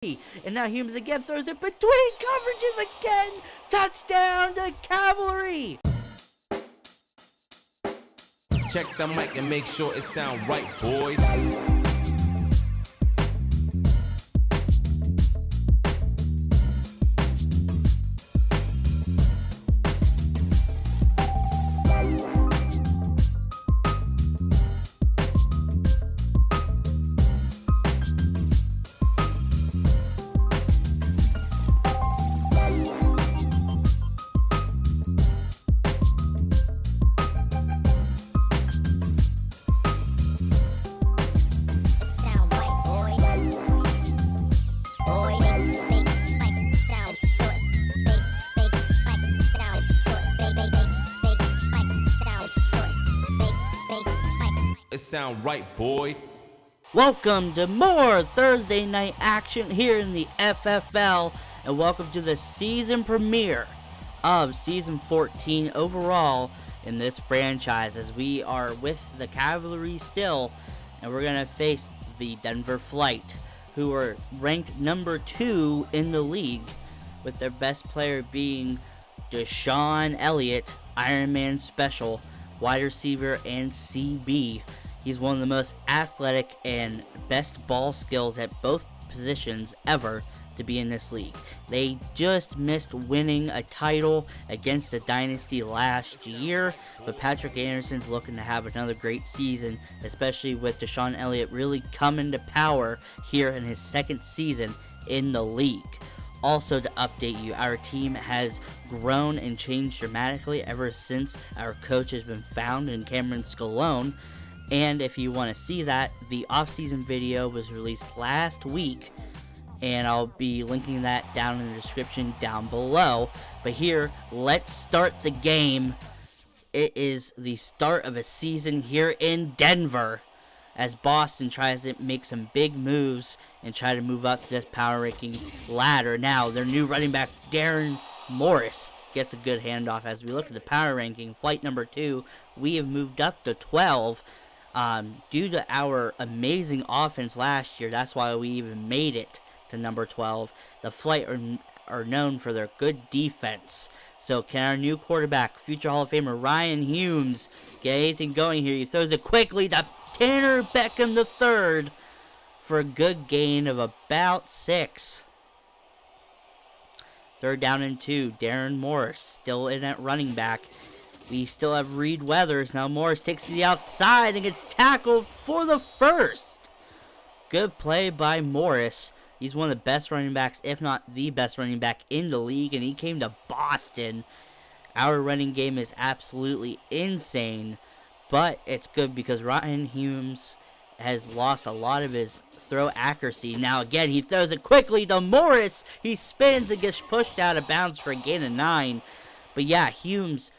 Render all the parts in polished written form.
And now Humes again throws it between coverages again. Touchdown to Cavalry. Check the mic and make sure it sound right, boys. It sound right, boy. Welcome to more Thursday night action here in the FFL, and welcome to the season premiere of season 14 overall in this franchise, as we are with the Cavalry still, and we're going to face the Denver Flight, who are ranked number 2 in the league, with their best player being Deshaun Elliott, Ironman Special, wide receiver and CB. He's one of the most athletic and best ball skills at both positions ever to be in this league. They just missed winning a title against the Dynasty last year, but Patrick Anderson's looking to have another great season, especially with Deshaun Elliott really coming to power here in his second season in the league. Also, to update you, our team has grown and changed dramatically ever since our coach has been found in Cameron Scalone. And if you want to see that, the off-season video was released last week, and I'll be linking that down in the description down below. But here, let's start the game. It is the start of a season here in Denver, as Boston tries to make some big moves and try to move up this power ranking ladder. Now, their new running back, Darren Morris, gets a good handoff. As we look at the power ranking, flight number 2, we have moved up to 12. Due to our amazing offense last year, that's why we even made it to number 12. The Flight are known for their good defense. So can our new quarterback, future Hall of Famer Ryan Humes, get anything going here? He throws it quickly to Tanner Beckham III for a good gain of about 6. Third down and 2. Darren Morris still in at running back. We still have Reed Weathers. Now Morris takes to the outside and gets tackled for the first. Good play by Morris. He's one of the best running backs, if not the best running back in the league, and he came to Boston. Our running game is absolutely insane, but it's good because Ryan Humes has lost a lot of his throw accuracy. Now again, he throws it quickly to Morris. He spins and gets pushed out of bounds for a gain of 9. But yeah, Humes,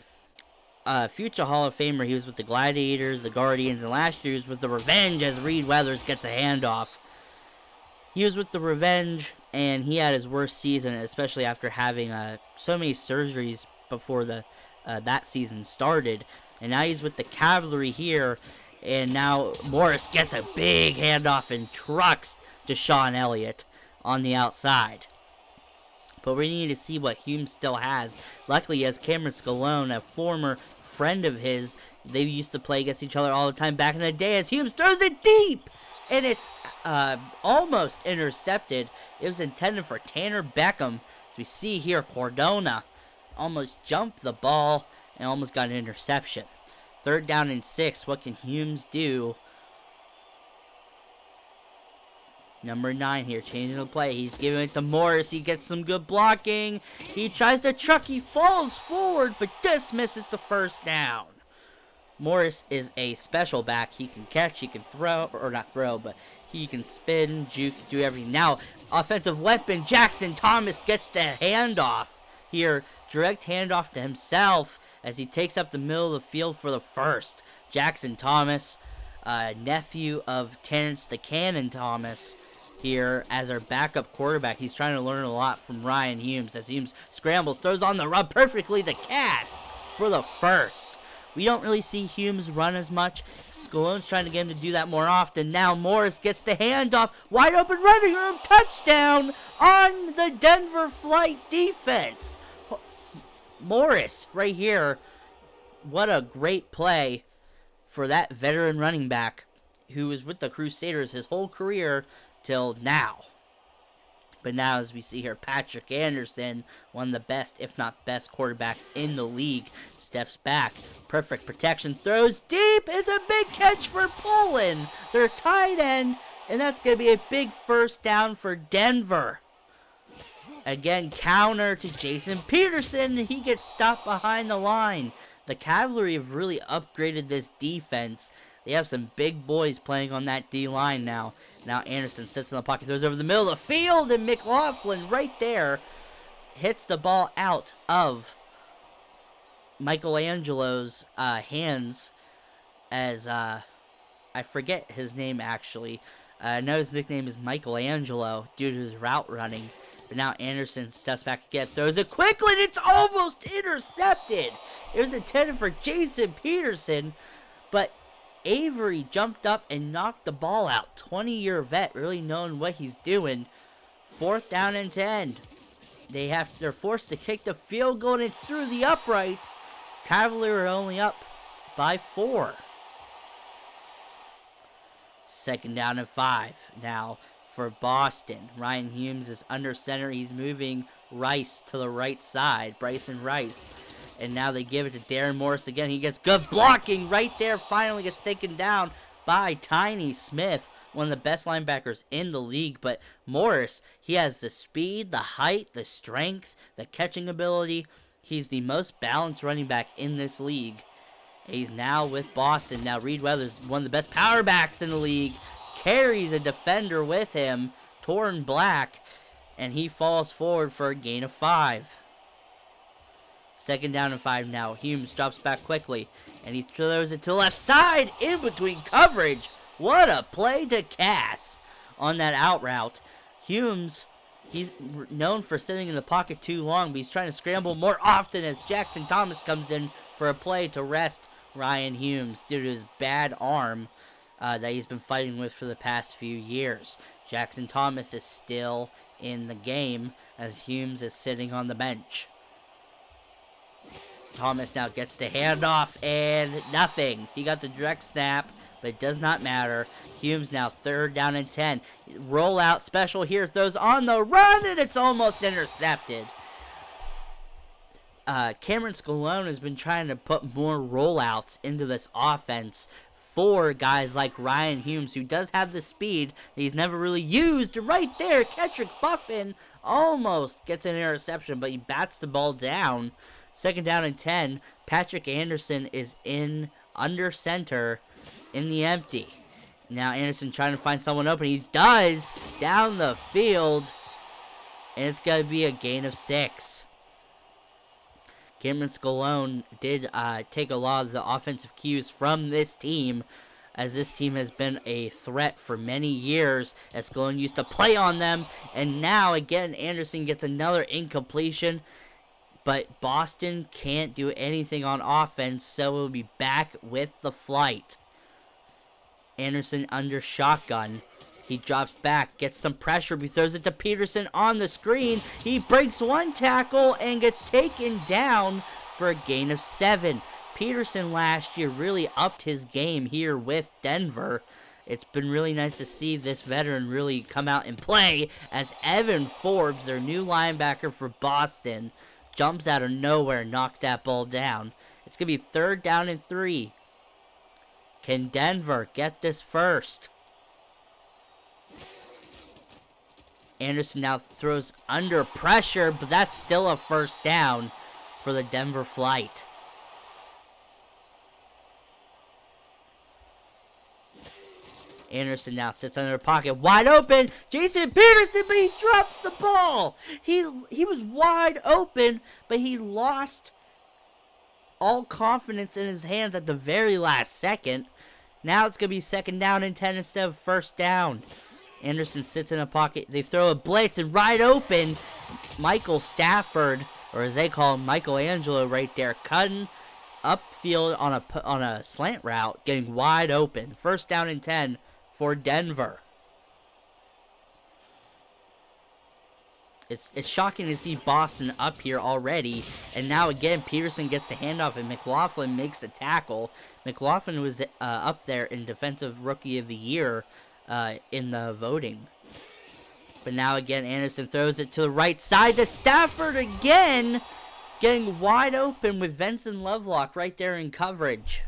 future Hall of Famer. He was with the Gladiators, the Guardians, and last year he was with the Revenge as Reed Weathers gets a handoff. He was with the Revenge, and he had his worst season, especially after having so many surgeries before that season started. And now he's with the Cavalry here, and now Morris gets a big handoff and trucks Deshaun Elliott on the outside. But we need to see what Humes still has. Luckily, he has Cameron Scalone, a former friend of his. They used to play against each other all the time back in the day, as Humes throws it deep! And it's almost intercepted. It was intended for Tanner Beckham. As we see here, Cordona almost jumped the ball and almost got an interception. Third down and 6. What can Humes do? Number 9 here, changing the play. He's giving it to Morris. He gets some good blocking. He tries to truck. He falls forward, but just misses the first down. Morris is a special back. He can catch, he can throw, or not throw, but he can spin, juke, do everything. Now, offensive weapon, Jackson Thomas gets the handoff here. Direct handoff to himself as he takes up the middle of the field for the first. Jackson Thomas, nephew of Terrence the Cannon Thomas, here as our backup quarterback. He's trying to learn a lot from Ryan Humes as Humes scrambles, throws on the run perfectly to Cass for the first. We don't really see Humes run as much. Scalone's trying to get him to do that more often. Now Morris gets the handoff. Wide open running room. Touchdown on the Denver Flight defense. Morris right here. What a great play for that veteran running back who was with the Crusaders his whole career till now. But now, as we see here, Patrick Anderson, one of the best, if not best, quarterbacks in the league, steps back. Perfect protection, throws deep. It's a big catch for Poland, their tight end, and that's going to be a big first down for Denver. Again, counter to Jason Peterson. He gets stopped behind the line. The Cavalry have really upgraded this defense. They have some big boys playing on that D-line now. Now Anderson sits in the pocket, throws over the middle of the field, and McLaughlin right there hits the ball out of Michelangelo's hands as, I forget his name actually. I know his nickname is Michelangelo due to his route running. But now Anderson steps back again, throws it quickly, and it's almost intercepted. It was intended for Jason Peterson, but Avery jumped up and knocked the ball out. 20-year vet, really knowing what he's doing. 4th down and 10. They're forced to kick the field goal, and it's through the uprights. Cavalier are only up by 4. 2nd down and 5. Now for Boston, Ryan Humes is under center. He's moving Rice to the right side, Bryson Rice. And now they give it to Darren Morris again. He gets good blocking right there. Finally gets taken down by Tiny Smith, one of the best linebackers in the league. But Morris, he has the speed, the height, the strength, the catching ability. He's the most balanced running back in this league. He's now with Boston. Now Reed Weathers, one of the best power backs in the league, carries a defender with him, Torn Black, and he falls forward for a gain of 5. 2nd down and 5 now. Humes drops back quickly, and he throws it to the left side in between coverage. What a play to Cass on that out route. Humes, he's known for sitting in the pocket too long, but he's trying to scramble more often as Jackson Thomas comes in for a play to rest Ryan Humes due to his bad arm that he's been fighting with for the past few years. Jackson Thomas is still in the game as Humes is sitting on the bench. Thomas now gets the handoff and nothing. He got the direct snap, but it does not matter. Humes now 3rd down and 10. Rollout special here, throws on the run, and it's almost intercepted. Cameron Scalone has been trying to put more rollouts into this offense for guys like Ryan Humes, who does have the speed that he's never really used. Right there, Kendrick Buffin almost gets an interception, but he bats the ball down. 2nd down and 10. Patrick Anderson is in under center in the empty. Now Anderson trying to find someone open. He does down the field, and it's going to be a gain of 6. Cameron Scalone did take a lot of the offensive cues from this team, as this team has been a threat for many years, as Scalone used to play on them. And now again Anderson gets another incompletion, but Boston can't do anything on offense, so we'll be back with the flight. Anderson under shotgun. He drops back, gets some pressure, he throws it to Peterson on the screen. He breaks one tackle and gets taken down for a gain of 7. Peterson last year really upped his game here with Denver. It's been really nice to see this veteran really come out and play, as Evan Forbes, their new linebacker for Boston, jumps out of nowhere and knocks that ball down. It's going to be 3rd down and 3. Can Denver get this first? Anderson now throws under pressure, but that's still a first down for the Denver Flight. Anderson now sits under the pocket, wide open. Jason Peterson, but he drops the ball. He was wide open, but he lost all confidence in his hands at the very last second. Now it's going to be 2nd down and 10 instead of 1st down. Anderson sits in a pocket. They throw a blitz, and right open, Michael Stafford, or as they call him, Michelangelo right there, cutting upfield on a slant route, getting wide open. First down and 10 for Denver. It's shocking to see Boston up here already. And now again, Peterson gets the handoff and McLaughlin makes the tackle. McLaughlin was up there in Defensive Rookie of the Year in the voting. But now again, Anderson throws it to the right side to Stafford again. Getting wide open with Vincent Lovelock right there in coverage.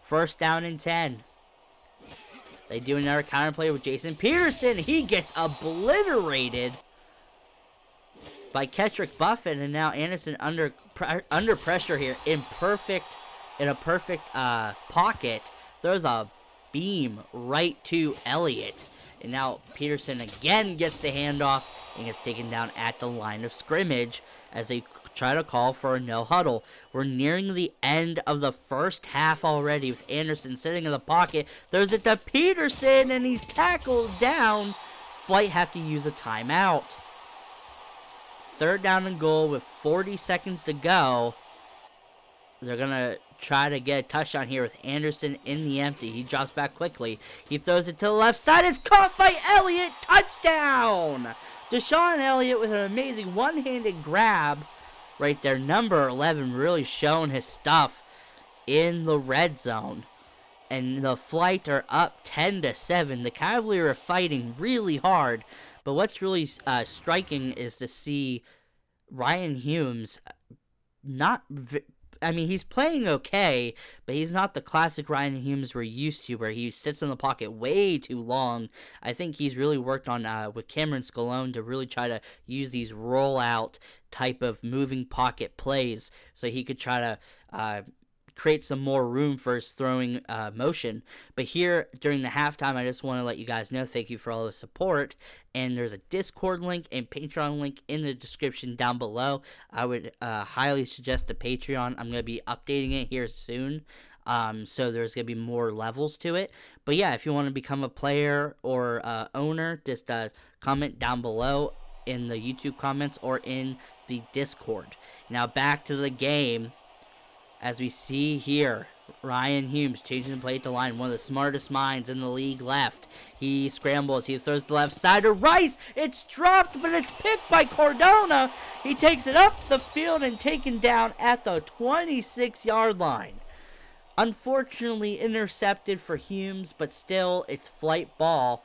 First down and 10. They do another counter play with Jason Peterson. He gets obliterated by Kettrick Buffett, and now Anderson under pressure here in a perfect pocket. Throws a beam right to Elliott, and now Peterson again gets the handoff and gets taken down at the line of scrimmage as they try to call for a no huddle. We're nearing the end of the first half already with Anderson sitting in the pocket. Throws it to Peterson and he's tackled down. Flight have to use a timeout. Third down and goal with 40 seconds to go. They're going to try to get a touchdown here with Anderson in the empty. He drops back quickly. He throws it to the left side. It's caught by Elliott. Touchdown! Deshaun Elliott with an amazing one-handed grab right there. Number 11 really showing his stuff in the red zone. And the Flight are up 10-7. The Cavalry are fighting really hard. But what's really striking is to see Ryan Humes he's playing okay, but he's not the classic Ryan Humes we're used to, where he sits in the pocket way too long. I think he's really worked on with Cameron Scalone to really try to use these rollout type of moving pocket plays so he could try to create some more room for his throwing motion. But here during the halftime, I just want to let you guys know, thank you for all the support. And there's a Discord link and Patreon link in the description down below. I would highly suggest the Patreon. I'm going to be updating it here soon. So there's going to be more levels to it. But yeah, if you want to become a player or owner, just comment down below in the YouTube comments or in the Discord. Now back to the game. As we see here, Ryan Humes changing the play at the line. One of the smartest minds in the league left. He scrambles. He throws the left side to Rice. It's dropped, but it's picked by Cardona. He takes it up the field and taken down at the 26-yard line. Unfortunately intercepted for Humes, but still it's Flight ball.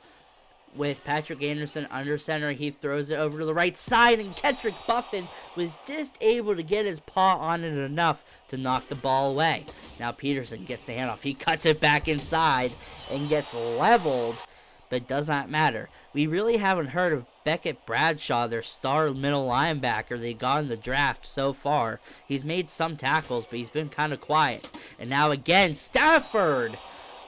With Patrick Anderson under center, he throws it over to the right side, and Kettrick Buffett was just able to get his paw on it enough to knock the ball away. Now Peterson gets the handoff. He cuts it back inside and gets leveled, but it does not matter. We really haven't heard of Beckett Bradshaw, their star middle linebacker they got in the draft so far. He's made some tackles, but he's been kind of quiet. And now again, Stafford!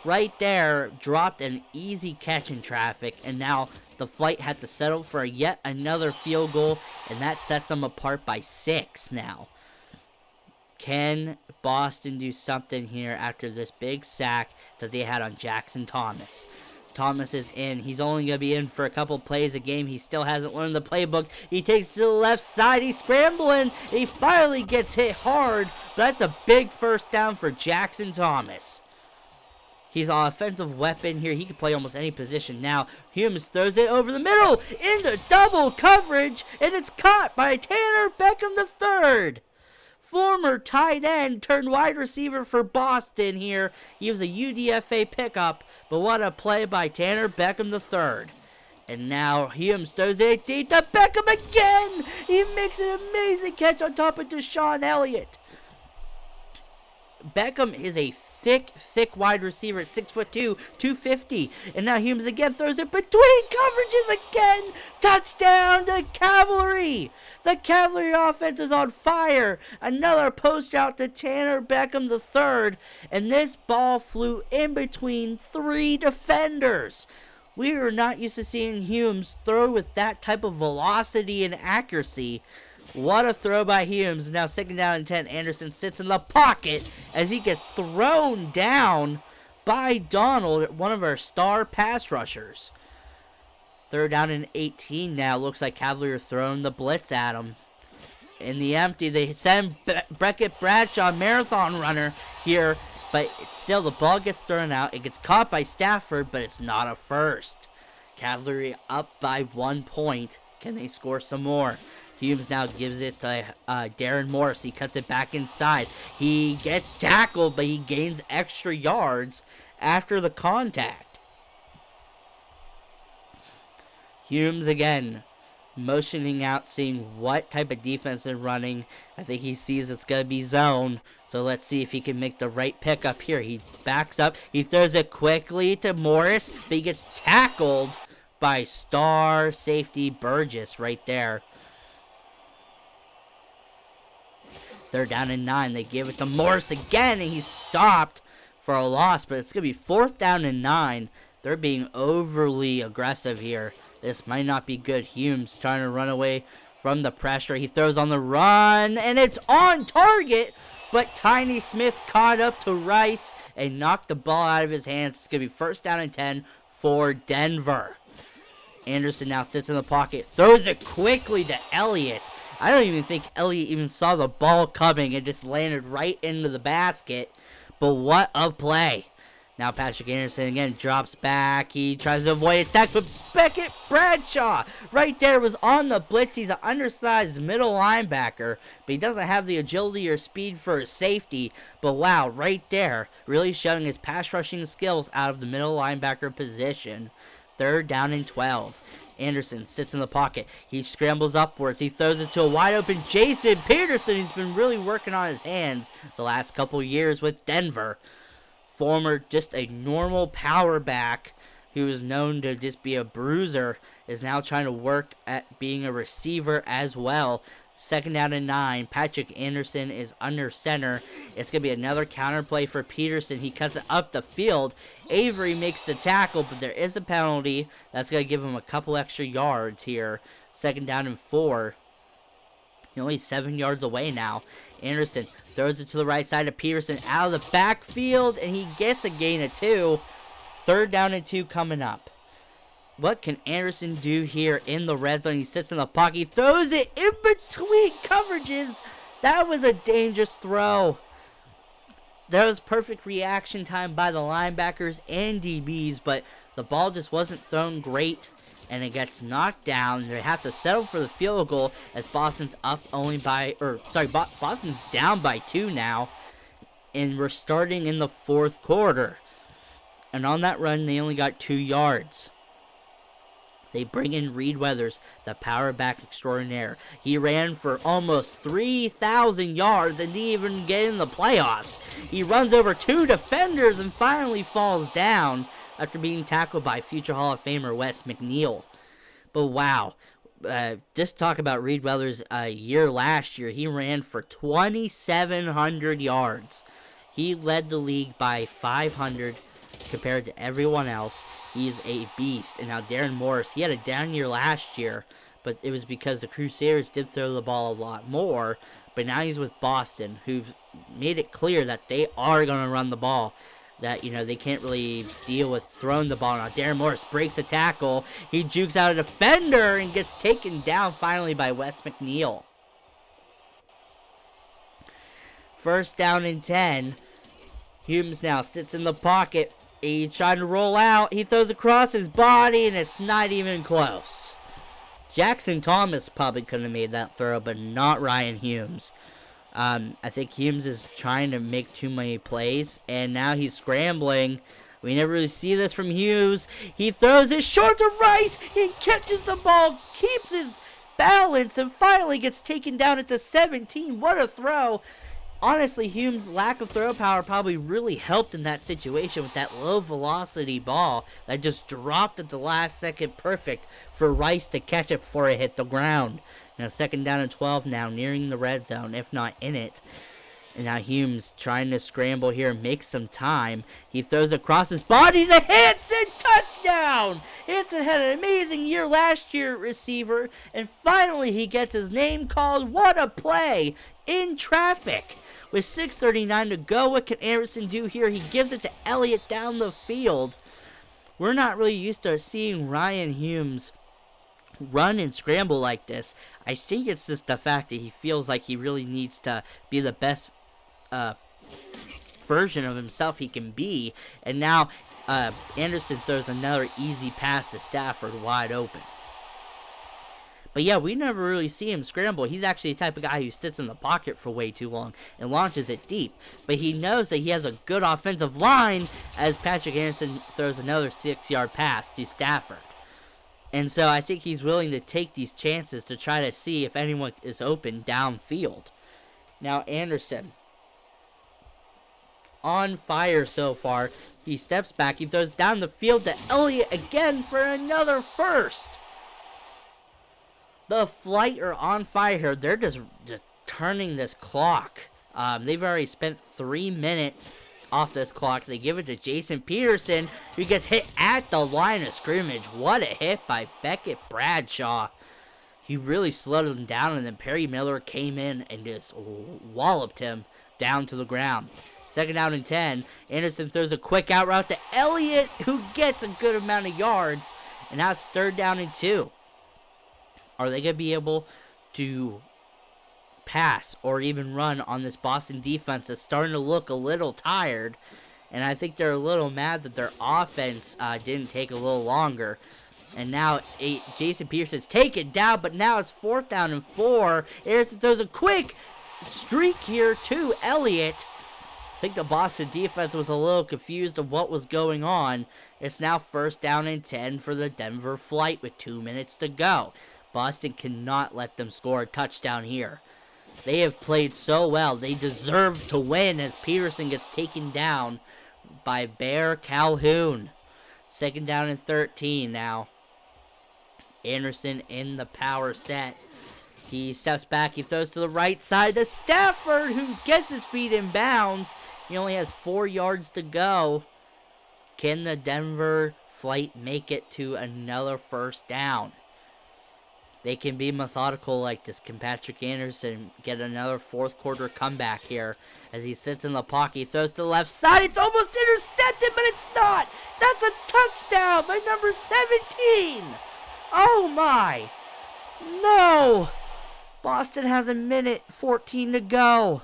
Right there, dropped an easy catch in traffic, and now the Flight had to settle for yet another field goal, and that sets them apart by 6 now. Can Boston do something here after this big sack that they had on Jackson Thomas? Thomas is in. He's only going to be in for a couple plays a game. He still hasn't learned the playbook. He takes to the left side. He's scrambling. He finally gets hit hard. That's a big first down for Jackson Thomas. He's an offensive weapon here. He can play almost any position now. Humes throws it over the middle into double coverage, and it's caught by Tanner Beckham III. Former tight end turned wide receiver for Boston here. He was a UDFA pickup, but what a play by Tanner Beckham III. And now Humes throws it deep to Beckham again. He makes an amazing catch on top of Deshaun Elliott. Beckham is a thick wide receiver at 6'2", 250. And now Humes again throws it between coverages again. Touchdown to Cavalry. The Cavalry offense is on fire. Another post out to Tanner Beckham III. And this ball flew in between 3 defenders. We are not used to seeing Humes throw with that type of velocity and accuracy. What a throw by Humes. Now second down and 10. Anderson sits in the pocket as he gets thrown down by Donald, one of our star pass rushers. Third down and 18 now. Looks like Cavalry are throwing the blitz at him. in the empty. They send Beckett Bradshaw, marathon runner, here, but it's still the ball gets thrown out. It gets caught by Stafford, but it's not a first. Cavalry up by 1 point. Can they score some more? Humes now gives it to Darren Morris. He cuts it back inside. He gets tackled, but he gains extra yards after the contact. Humes again motioning out, seeing what type of defense they're running. I think he sees it's going to be zone. So let's see if he can make the right pick up here. He backs up. He throws it quickly to Morris, but he gets tackled by star safety Burgess right there. They're down in 9. They give it to Morris again, and he's stopped for a loss, but it's going to be 4th down and 9. They're being overly aggressive here. This might not be good. Humes trying to run away from the pressure. He throws on the run, and it's on target, but Tiny Smith caught up to Rice and knocked the ball out of his hands. It's going to be 1st down and 10 for Denver. Anderson now sits in the pocket, throws it quickly to Elliott. I don't even think Elliott even saw the ball coming. It just landed right into the basket. But what a play. Now Patrick Anderson again drops back. He tries to avoid a sack, but Beckett Bradshaw right there was on the blitz. He's an undersized middle linebacker, but he doesn't have the agility or speed for his safety. But wow, right there, really showing his pass rushing skills out of the middle linebacker position. 3rd down and 12. Anderson sits in the pocket. He scrambles upwards. He throws it to a wide open Jason Peterson, who's been really working on his hands the last couple years with Denver. Former just a normal power back who is known to just be a bruiser, is now trying to work at being a receiver as well. 2nd down and 9. Patrick Anderson is under center. It's going to be another counter play for Peterson. He cuts it up the field. Avery makes the tackle, but there is a penalty. That's going to give him a couple extra yards here. 2nd down and 4. He's only 7 yards away now. Anderson throws it to the right side of Peterson out of the backfield, and he gets a gain of 2. 3rd down and 2 coming up. What can Anderson do here in the red zone? He sits in the pocket. He throws it in between coverages. That was a dangerous throw. There was perfect reaction time by the linebackers and DBs, but the ball just wasn't thrown great, and it gets knocked down. They have to settle for the field goal as Boston's up only by, Boston's down by 2 now, and we're starting in the 4th quarter. And on that run, they only got 2 yards. They bring in Reed Weathers, the power back extraordinaire. He ran for almost 3,000 yards and didn't even get in the playoffs. He runs over 2 defenders and finally falls down after being tackled by future Hall of Famer Wes McNeil. But wow, just talk about Reed Weathers' year last year. He ran for 2,700 yards. He led the league by 500 compared to everyone else. He's a beast. And now Darren Morris, he had a down year last year, but it was because the Crusaders did throw the ball a lot more. But now he's with Boston, who've made it clear that they are going to run the ball. That, they can't really deal with throwing the ball. Now Darren Morris breaks a tackle. He jukes out a defender and gets taken down finally by Wes McNeil. 1st down and 10. Humes now sits in the pocket. He's trying to roll out. He throws across his body, and it's not even close. Jackson Thomas probably could have made that throw, but not Ryan Humes. I think Humes is trying to make too many plays, and now he's scrambling. We never really see this from Humes. He throws it short to Rice. He catches the ball, keeps his balance, and finally gets taken down at the 17. What a throw. Honestly, Humes' lack of throw power probably really helped in that situation with that low-velocity ball that just dropped at the last second, perfect for Rice to catch it before it hit the ground. Now 2nd down and 12 now, nearing the red zone, if not in it. And now Humes trying to scramble here, make some time. He throws across his body to Hanson, touchdown! Hanson had an amazing year last year at receiver, and finally he gets his name called. What a play in traffic! With 6:39 to go, what can Anderson do here? He gives it to Elliott down the field. We're not really used to seeing Ryan Humes run and scramble like this. I think it's just the fact that he feels like he really needs to be the best version of himself he can be. And now Anderson throws another easy pass to Stafford wide open. But yeah, we never really see him scramble. He's actually the type of guy who sits in the pocket for way too long and launches it deep. But he knows that he has a good offensive line as Patrick Anderson throws another 6-yard pass to Stafford. And so I think he's willing to take these chances to try to see if anyone is open downfield. Now Anderson, on fire so far. He steps back. He throws down the field to Elliott again for another first. The Flight are on fire here. They're just turning this clock. They've already spent 3 minutes off this clock. They give it to Jason Peterson, who gets hit at the line of scrimmage. What a hit by Beckett Bradshaw. He really slowed him down, and then Perry Miller came in and just walloped him down to the ground. 2nd down and 10. Anderson throws a quick out route to Elliott, who gets a good amount of yards. And now it's 3rd down and 2. Are they going to be able to pass or even run on this Boston defense that's starting to look a little tired? And I think they're a little mad that their offense didn't take a little longer. And now Jason Peterson's taken down, but now it's 4th down and 4. Anderson throws a quick streak here to Elliott. I think the Boston defense was a little confused of what was going on. It's now 1st down and 10 for the Denver Flight with 2 minutes to go. Boston cannot let them score a touchdown here. They have played so well. They deserve to win as Peterson gets taken down by Bear Calhoun. 2nd down and 13 now. Anderson in the power set. He steps back. He throws to the right side to Stafford, who gets his feet in bounds. He only has 4 yards to go. Can the Denver Flight make it to another 1st down? They can be methodical like this. Can Patrick Anderson get another 4th quarter comeback here as he sits in the pocket? He throws to the left side. It's almost intercepted, but it's not. That's a touchdown by number 17. Oh my. No. Boston has 1:14 to go.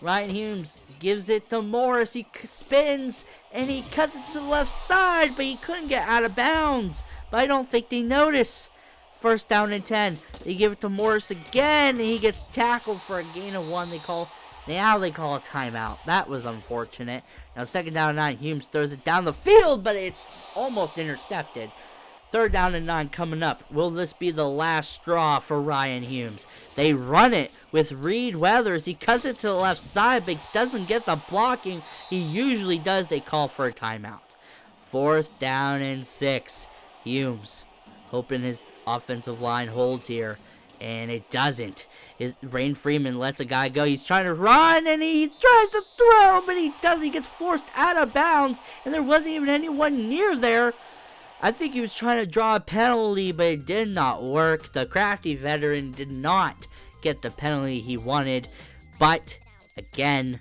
Ryan Humes gives it to Morris. He spins and he cuts it to the left side, but he couldn't get out of bounds. But I don't think they notice. 1st down and 10. They give it to Morris again, and he gets tackled for a gain of 1. Now they call a timeout. That was unfortunate. Now 2nd down and 9. Humes throws it down the field, but it's almost intercepted. 3rd down and 9 coming up. Will this be the last straw for Ryan Humes? They run it with Reed Weathers. He cuts it to the left side, but doesn't get the blocking he usually does. They call for a timeout. 4th down and 6. Humes hoping his offensive line holds here, and it doesn't. Rain Freeman lets a guy go. He's trying to run, and he tries to throw, but he doesn't. He gets forced out of bounds, and there wasn't even anyone near there. I think he was trying to draw a penalty, but it did not work. The crafty veteran did not get the penalty he wanted. But, again,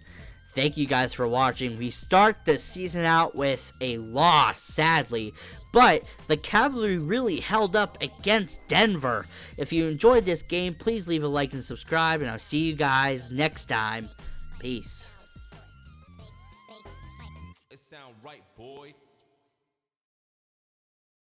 thank you guys for watching. We start the season out with a loss, sadly. But the Cavalry really held up against Denver. If you enjoyed this game, please leave a like and subscribe. And I'll see you guys next time. Peace. It sound right, boy.